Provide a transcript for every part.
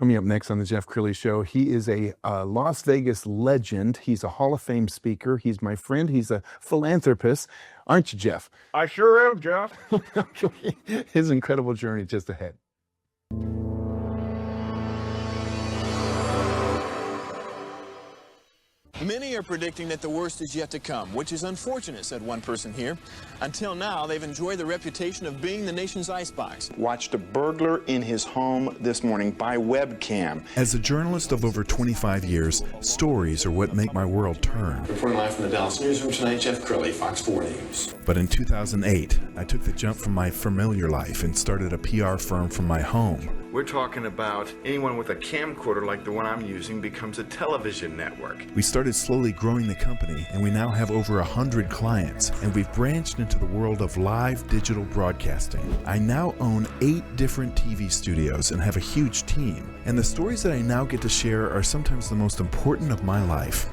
Coming up next on the Jeff Crilley Show, he is a Las Vegas legend. He's a Hall of Fame speaker. He's my friend. He's a philanthropist. Aren't you, Jeff? I sure am, Jeff. His incredible journey just ahead. Many are predicting that the worst is yet to come, which is unfortunate, said one person here. Until now, they've enjoyed the reputation of being the nation's icebox. Watched a burglar in his home this morning by webcam. As a journalist of over 25 years, stories are what make my world turn. Reporting live from the Dallas newsroom tonight, Jeff Crilley, Fox 4 News. But in 2008, I took the jump from my familiar life and started a PR firm from my home. We're talking about anyone with a camcorder like the one I'm using becomes a television network. We started slowly growing the company, and we now have over 100 clients, and we've branched into the world of live digital broadcasting. I now own 8 different TV studios and have a huge team, and the stories that I now get to share are sometimes the most important of my life.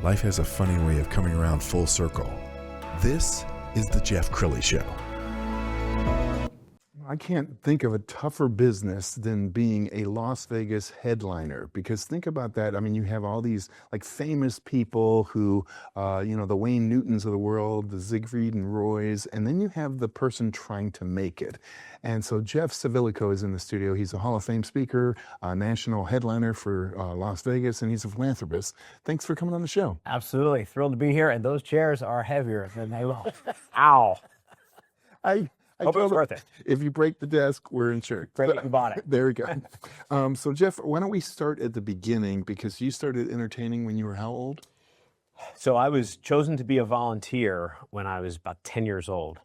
Life has a funny way of coming around full circle. This is the Jeff Crilley Show. I can't think of a tougher business than being a Las Vegas headliner, because think about that. I mean, you have all these like famous people who, the Wayne Newtons of the world, the Siegfried and Roys, and then you have the person trying to make it. And so Jeff Civillico is in the studio. He's a Hall of Fame speaker, a national headliner for Las Vegas, and he's a philanthropist. Thanks for coming on the show. Absolutely. Thrilled to be here. And those chairs are heavier than they look. Ow. I hope it was worth it. If you break the desk, we're insured. Great, you bought it. There we go. So Jeff, why don't we start at the beginning, because you started entertaining when you were how old? So I was chosen to be a volunteer when I was about 10 years old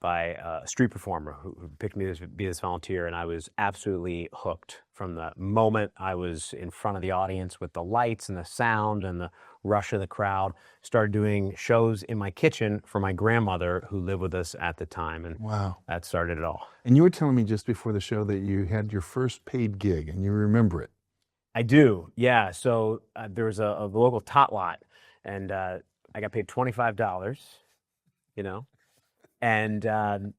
by a street performer who picked me to be this volunteer, and I was absolutely hooked from the moment I was in front of the audience with the lights and the sound and the rush of the crowd. Started doing shows in my kitchen for my grandmother who lived with us at the time, and wow, that started it all. And you were telling me just before the show that you had your first paid gig, and you remember it. I do, yeah. So there was a local tot lot, and I got paid $25, and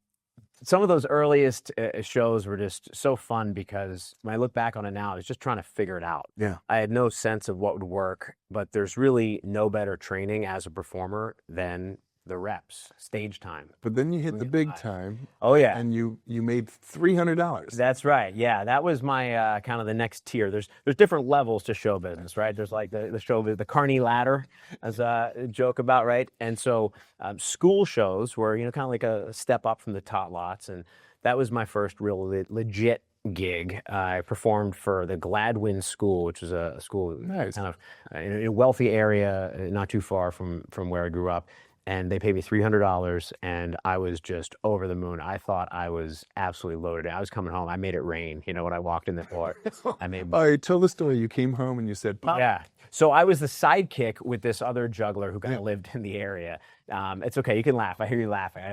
some of those earliest shows were just so fun, because when I look back on it now, I was just trying to figure it out. Yeah. I had no sense of what would work, but there's really no better training as a performer than the reps, stage time. But then you hit the big time. Oh, yeah. And you made $300. That's right. Yeah, that was my kind of the next tier. There's different levels to show business, right? There's like the Carney ladder, as a joke about, right? And so school shows were, kind of like a step up from the tot lots. And that was my first real legit gig. I performed for the Gladwin School, which was a school nice. Kind of in a wealthy area, not too far from where I grew up. And they paid me $300, and I was just over the moon. I thought I was absolutely loaded. I was coming home. I made it rain. When I walked in the door, I made. All right, tell the story. You came home and you said, Pop. Yeah. So I was the sidekick with this other juggler who kind of lived in the area. It's okay. You can laugh. I hear you laughing.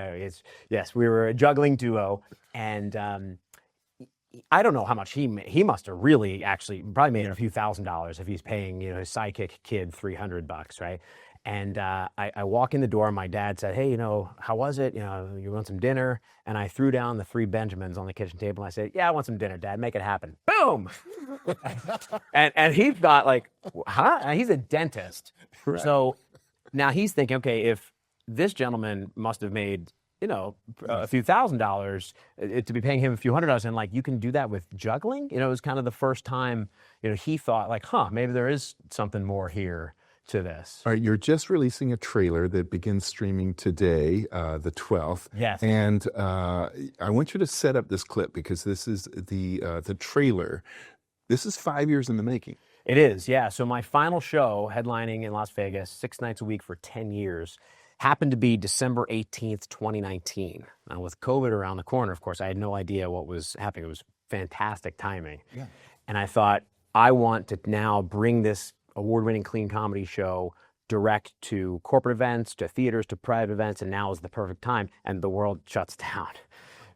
Yes, we were a juggling duo, and I don't know how much he must have really actually probably made a few $1,000s if he's paying his sidekick kid $300, right? And I walk in the door, and my dad said, hey, how was it? You want some dinner? And I threw down the 3 Benjamins on the kitchen table, and I said, yeah, I want some dinner, Dad. Make it happen. Boom! and he thought, like, huh? And he's a dentist. Right. So now he's thinking, okay, if this gentleman must have made, a few $1,000s, to be paying him a few $100s, and like, you can do that with juggling? It was kind of the first time, he thought, like, maybe there is something more here to this. All right, you're just releasing a trailer that begins streaming today, the 12th. Yes. And I want you to set up this clip, because this is the trailer. This is 5 years in the making. It is, yeah. So my final show, headlining in Las Vegas, 6 nights a week for 10 years, happened to be December 18th, 2019. Now, with COVID around the corner, of course, I had no idea what was happening. It was fantastic timing. Yeah. And I thought, I want to now bring this award-winning clean comedy show direct to corporate events, to theaters, to private events, and now is the perfect time, and the world shuts down,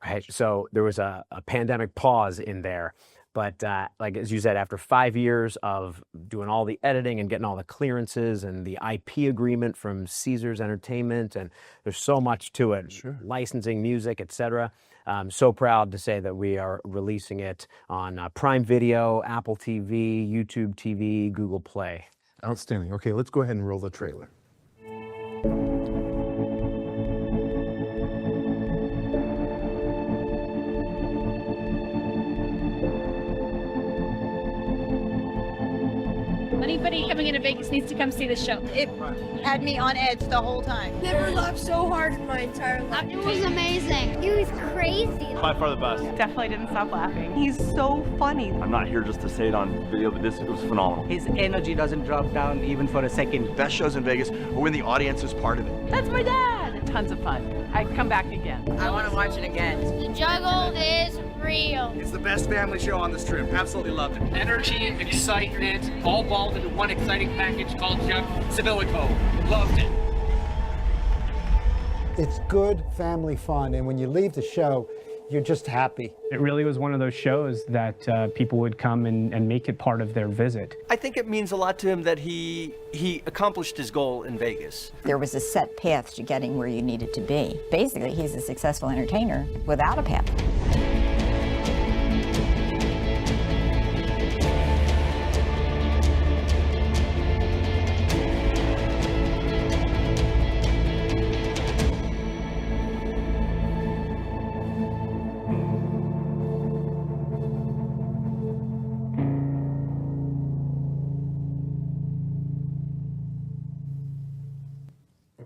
right? So there was a pandemic pause in there, But like as you said, after 5 years of doing all the editing and getting all the clearances and the IP agreement from Caesars Entertainment, and there's so much to it, licensing, music, etc. I'm so proud to say that we are releasing it on Prime Video, Apple TV, YouTube TV, Google Play. Outstanding. Okay, let's go ahead and roll the trailer. Anybody coming into Vegas needs to come see the show. It had me on edge the whole time. Never laughed so hard in my entire life. It was amazing. He was crazy. By far the best. Definitely didn't stop laughing. He's so funny. I'm not here just to say it on video, but it was phenomenal. His energy doesn't drop down even for a second. Best shows in Vegas are when the audience is part of it. That's my dad. Tons of fun. I'd come back again. I want to watch it again. The juggle is real. It's the best family show on this trip. Absolutely loved it. Energy, excitement, all balled into one exciting package called Civillico. Loved it. It's good family fun, and when you leave the show, you're just happy. It really was one of those shows that people would come and make it part of their visit. I think it means a lot to him that he accomplished his goal in Vegas. There was a set path to getting where you needed to be. Basically, he's a successful entertainer without a path.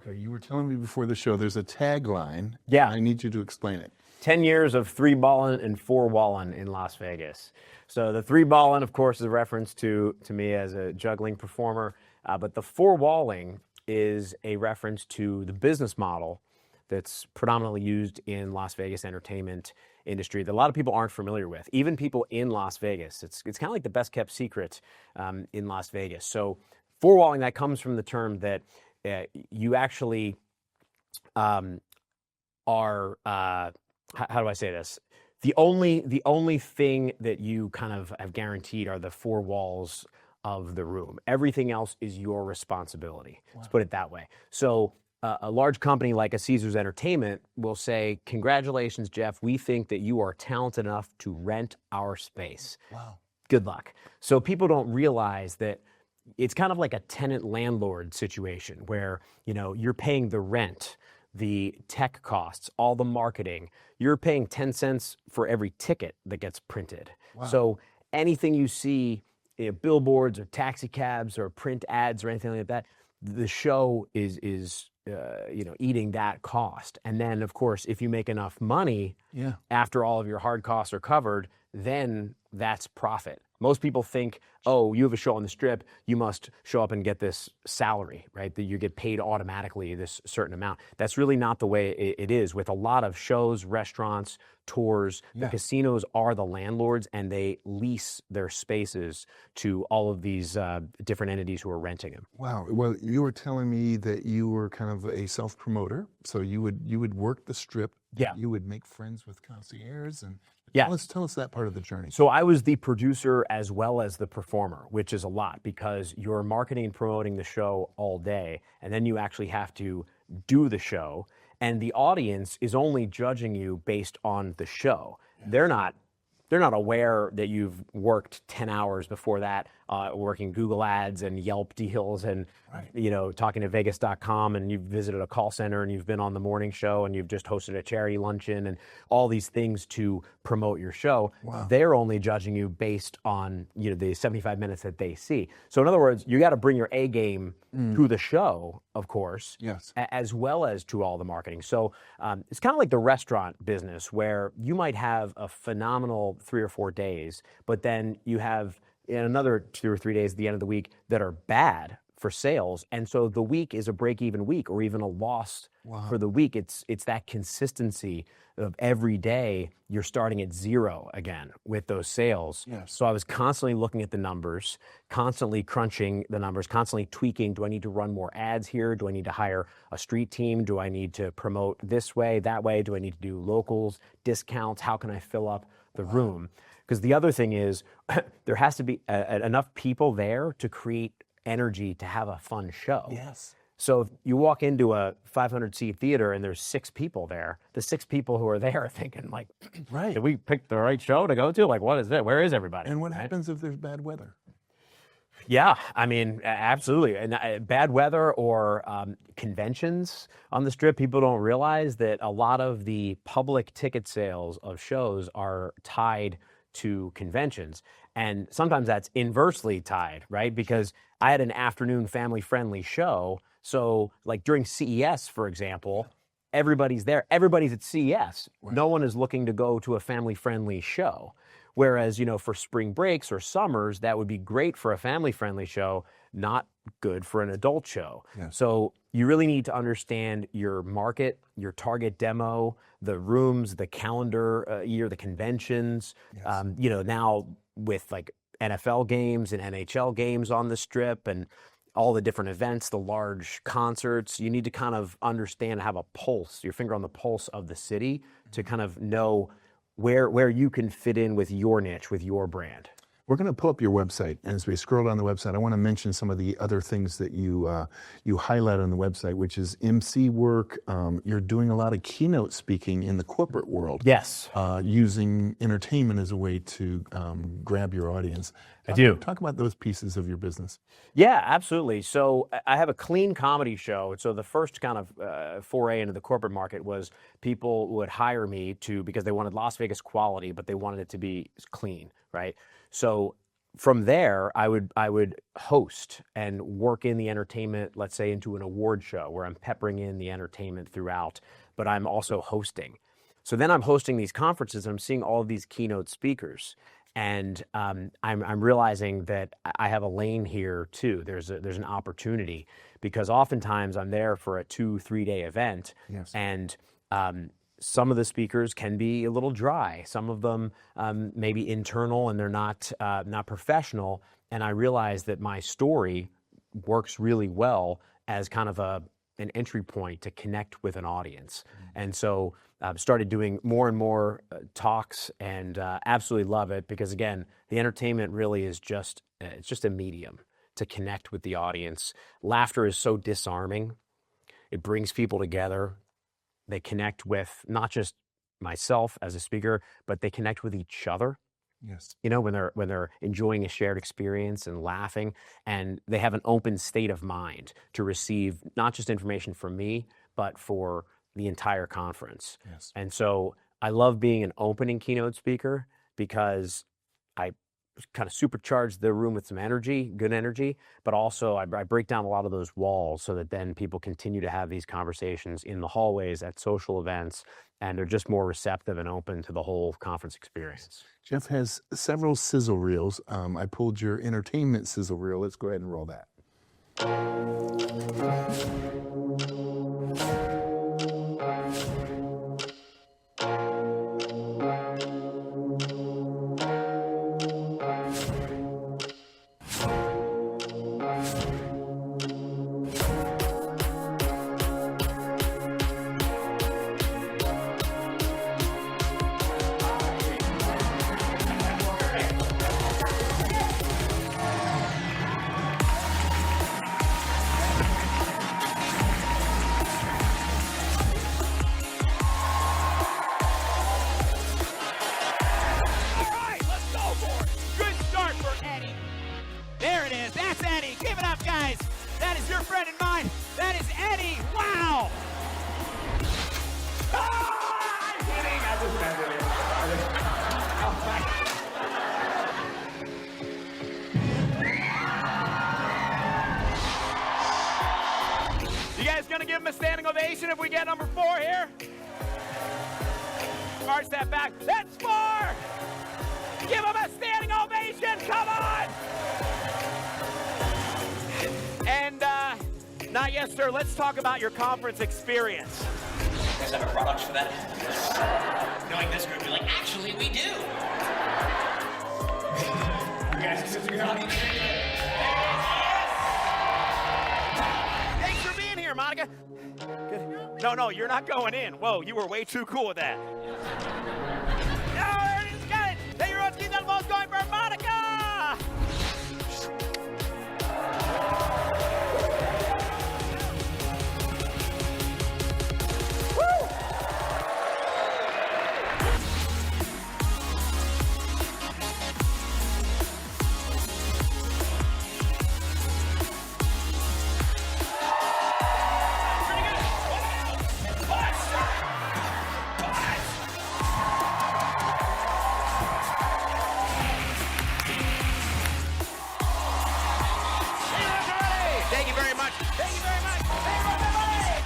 Okay, you were telling me before the show there's a tagline. Yeah. I need you to explain it. 10 years of 3 ballin' and 4 wallin' in Las Vegas. So the 3 ballin', of course, is a reference to me as a juggling performer, but the 4 walling is a reference to the business model that's predominantly used in Las Vegas entertainment industry that a lot of people aren't familiar with, even people in Las Vegas. It's kind of like the best kept secret in Las Vegas. So 4 walling, that comes from the term that you actually are, how do I say this? The only thing that you kind of have guaranteed are the 4 walls of the room. Everything else is your responsibility. Wow. Let's put it that way. So a large company like a Caesars Entertainment will say, congratulations, Jeff, we think that you are talented enough to rent our space. Wow. Good luck. So people don't realize that it's kind of like a tenant-landlord situation where, you know, you're paying the rent, the tech costs, all the marketing. You're paying 10 cents for every ticket that gets printed. Wow. So anything you see, billboards or taxi cabs or print ads or anything like that, the show is eating that cost. And then, of course, if you make enough money after all of your hard costs are covered, then that's profit. Most people think, oh, you have a show on the Strip, you must show up and get this salary, right? That you get paid automatically this certain amount. That's really not the way it is. With a lot of shows, restaurants, tours, the casinos are the landlords, and they lease their spaces to all of these different entities who are renting them. Wow. Well, you were telling me that you were kind of a self-promoter, so you would work the Strip. Yeah. You would make friends with concierges and yeah. Tell us that part of the journey. So I was the producer as well as the performer, which is a lot because you're marketing and promoting the show all day, and then you actually have to do the show, and the audience is only judging you based on the show. Yes. They're not aware that you've worked 10 hours before that, working Google Ads and Yelp deals and, talking to Vegas.com, and you've visited a call center and you've been on the morning show and you've just hosted a charity luncheon and all these things to promote your show. Wow. They're only judging you based on, the 75 minutes that they see. So in other words, you got to bring your A game to the show, of course, yes, as well as to all the marketing. So it's kind of like the restaurant business where you might have a phenomenal 3 or 4 days, but then you have another 2 or 3 days at the end of the week that are bad for sales. And so the week is a break-even week or even a loss for the week. It's that consistency of every day you're starting at zero again with those sales. Yes. So I was constantly looking at the numbers, constantly crunching the numbers, constantly tweaking. Do I need to run more ads here? Do I need to hire a street team? Do I need to promote this way, that way? Do I need to do locals, discounts? How can I fill up the room? Because the other thing is there has to be enough people there to create energy to have a fun show. Yes. So if you walk into a 500-seat theater and there's 6 people there, the 6 people who are there are thinking like, right, did we pick the right show to go to? Like, what is it? Where is everybody? And what happens if there's bad weather? Yeah, I mean, absolutely. And bad weather or conventions on the Strip, people don't realize that a lot of the public ticket sales of shows are tied to conventions. And sometimes that's inversely tied, right? Because I had an afternoon family-friendly show. So like during CES, for example, everybody's there. Everybody's at CES. Right. No one is looking to go to a family-friendly show. Whereas, you know, for spring breaks or summers, that would be great for a family-friendly show, not good for an adult show. Yes. So you really need to understand your market, your target demo, the rooms, the calendar year, the conventions. Yes. You know, now with like NFL games and NHL games on the Strip and all the different events, the large concerts, you need to kind of understand, have a pulse, your finger on the pulse of the city to kind of know where you can fit in with your niche, with your brand. We're going to pull up your website, and as we scroll down the website, I want to mention some of the other things that you highlight on the website, which is MC work. You're doing a lot of keynote speaking in the corporate world. Yes. Using entertainment as a way to grab your audience. I do. Talk about those pieces of your business. Yeah, absolutely. So I have a clean comedy show. So the first kind of foray into the corporate market was people would hire me because they wanted Las Vegas quality, but they wanted it to be clean, right? So from there, I would host and work in the entertainment, let's say into an award show where I'm peppering in the entertainment throughout, but I'm also hosting. So then I'm hosting these conferences and I'm seeing all of these keynote speakers. And I'm realizing that I have a lane here too. There's an opportunity because oftentimes I'm there for a 2-3 day event. Yes. And some of the speakers can be a little dry. Some of them may be internal and they're not professional. And I realize that my story works really well as kind of an entry point to connect with an audience. And so I've started doing more and more talks and absolutely love it because, again, the entertainment really is it's just a medium to connect with the audience. Laughter is so disarming. It brings people together. They connect with not just myself as a speaker, but they connect with each other. Yes. You know, when they're enjoying a shared experience and laughing, and they have an open state of mind to receive not just information from me, but for the entire conference. Yes. And so I love being an opening keynote speaker because I kind of supercharge the room with some energy, good energy, but also I break down a lot of those walls so that then people continue to have these conversations in the hallways at social events, and they're just more receptive and open to the whole conference experience. Jeff has several sizzle reels. I pulled your entertainment sizzle reel. Let's go ahead and roll that. You guys gonna give him a standing ovation if we get number 4 here? Arch that back. That's 4! Give him a standing ovation, come on! And Not yet, sir. Let's talk about your conference experience. You guys have a product for that? Knowing this group, you're like, actually, we do. You guys are such a good audience. Thanks for being here, Monica. Good. No, you're not going in. Whoa, you were way too cool with that. No, everything's got it. Thank you, everyone. Keep that ball's going for Monica. Thank you very much. Thank you very much.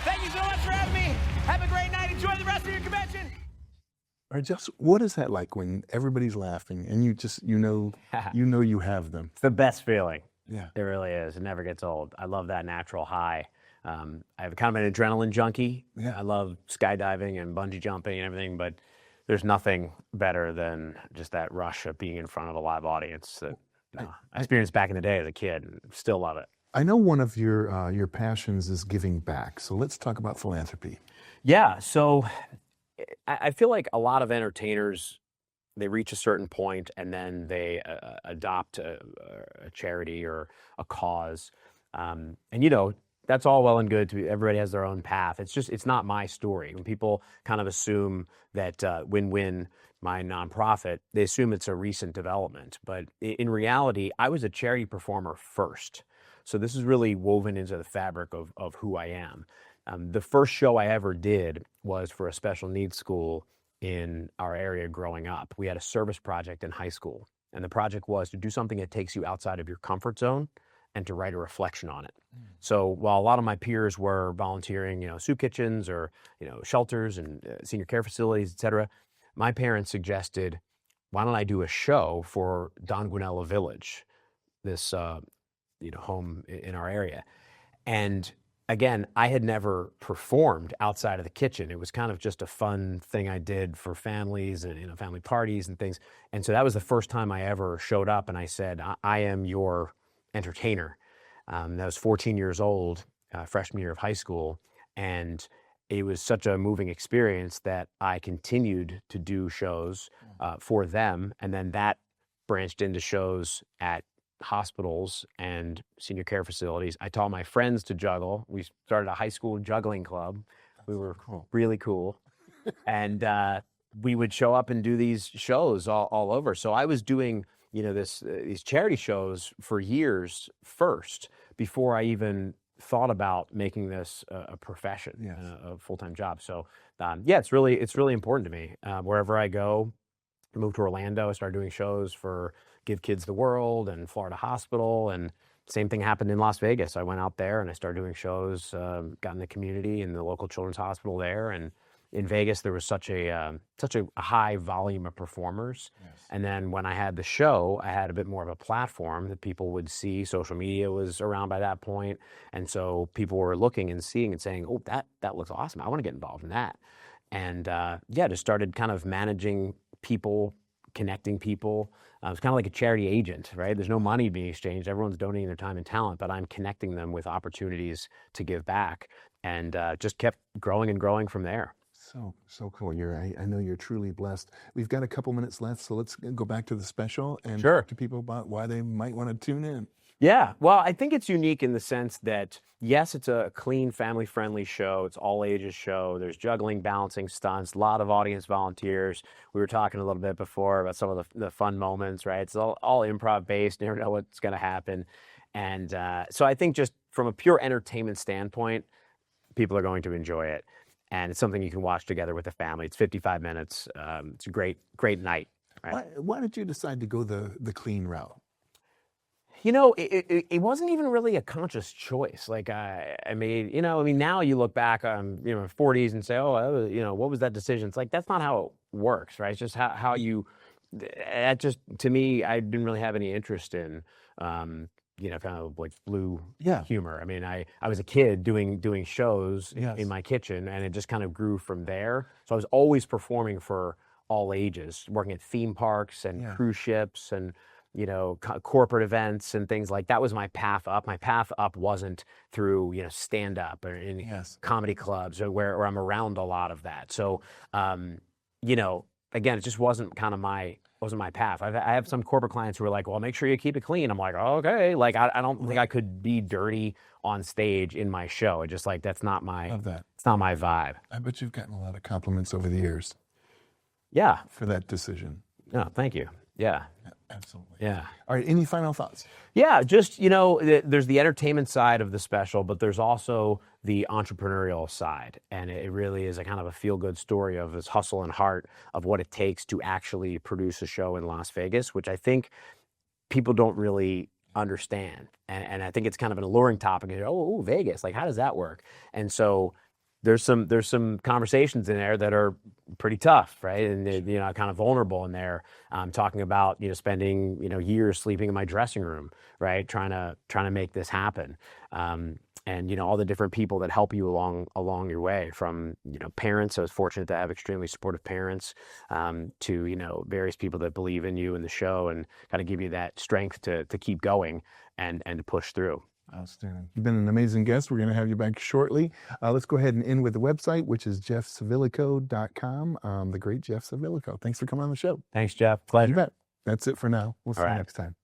Thank you so much for having me. Have a great night. Enjoy the rest of your convention. Or just what is that like when everybody's laughing and you just you know you have them? It's the best feeling. Yeah, it really is. It never gets old. I love that natural high. I have kind of an adrenaline junkie. Yeah, I love skydiving and bungee jumping and everything, but there's nothing better than just that rush of being in front of a live audience that I experienced back in the day as a kid and still love it. I know one of your passions is giving back. So let's talk about philanthropy. Yeah. So I feel like a lot of entertainers, they reach a certain point and then they adopt a charity or a cause. And, that's all well and good. Everybody has their own path. It's not my story. When people kind of assume that Win-Win, my nonprofit, they assume it's a recent development. But in reality, I was a charity performer first. So this is really woven into the fabric of who I am. The first show I ever did was for a special needs school in our area growing up. We had a service project in high school, and the project was to do something that takes you outside of your comfort zone and to write a reflection on it. So while a lot of my peers were volunteering, soup kitchens or, shelters and senior care facilities, et cetera, my parents suggested, why don't I do a show for Don Guanella Village, this home in our area. And again, I had never performed outside of the kitchen. It was kind of just a fun thing I did for families and family parties and things. And so that was the first time I ever showed up and I said, I am your entertainer. I was 14 years old, freshman year of high school. And it was such a moving experience that I continued to do shows for them. And then that branched into shows at hospitals and senior care facilities. I taught my friends to juggle. We started a high school juggling club. We were really cool. And we would show up and do these shows all over. So I was doing, these charity shows for years first before I even thought about making this a profession, a full-time job. So it's really important to me. Wherever I go, I moved to Orlando, I started doing shows for Give Kids the World and Florida Hospital, and same thing happened in Las Vegas. I went out there and I started doing shows, got in the community in the local children's hospital there. And in Vegas, there was such a high volume of performers. Yes. And then when I had the show, I had a bit more of a platform that people would see. Social media was around by that point. And so people were looking and seeing and saying, oh, that looks awesome. I want to get involved in that. And just started kind of managing people, connecting people. It's kind of like a charity agent, right? There's no money being exchanged. Everyone's donating their time and talent, but I'm connecting them with opportunities to give back, and just kept growing and growing from there. So cool. I know you're truly blessed. We've got a couple minutes left, so let's go back to the special and talk to people about why they might want to tune in. Yeah, well, I think it's unique in the sense that, yes, it's a clean, family-friendly show. It's all ages show. There's juggling, balancing, stunts, a lot of audience volunteers. We were talking a little bit before about some of the fun moments, right? It's all improv-based. You never know what's going to happen. And so I think just from a pure entertainment standpoint, people are going to enjoy it. And it's something you can watch together with the family. It's 55 minutes. It's a great night. Right? Why did you decide to go the clean route? It wasn't even really a conscious choice. Like I made, now you look back on, 40s and say, what was that decision? It's like, that's not how it works, right? It's just how you, that just, to me, I didn't really have any interest in kind of like blue Yeah. humor. I mean, I was a kid doing shows Yes. in my kitchen, and it just kind of grew from there. So I was always performing for all ages, working at theme parks and cruise ships and corporate events and things like that was my path up. My path up wasn't through stand up or in comedy clubs or where I'm around a lot of that. So again, it just wasn't my path. I have some corporate clients who are like, well, make sure you keep it clean. I'm like, oh, okay. Like, I don't think I could be dirty on stage in my show. It just like, that's not my, Love that. It's not my vibe. I bet you've gotten a lot of compliments over the years. Yeah. For that decision. Oh, thank you. Yeah. Absolutely. Yeah. All right. Any final thoughts? Yeah. Just, there's the entertainment side of the special, but there's also the entrepreneurial side. And it really is a kind of a feel-good story of this hustle and heart of what it takes to actually produce a show in Las Vegas, which I think people don't really understand. And I think it's kind of an alluring topic. Oh, Vegas, like, how does that work? And so there's some conversations in there that are pretty tough, right? And kind of vulnerable in there. Talking about spending years sleeping in my dressing room, right? Trying to make this happen, and all the different people that help you along your way. From parents. I was fortunate to have extremely supportive parents, to various people that believe in you and the show and kind of give you that strength to keep going and to push through. Outstanding. You've been an amazing guest. We're going to have you back shortly. Let's go ahead and end with the website, which is jeffcivillico.com. The great Jeff Civillico. Thanks for coming on the show. Thanks, Jeff. Pleasure. You bet. That's it for now. We'll see you next time.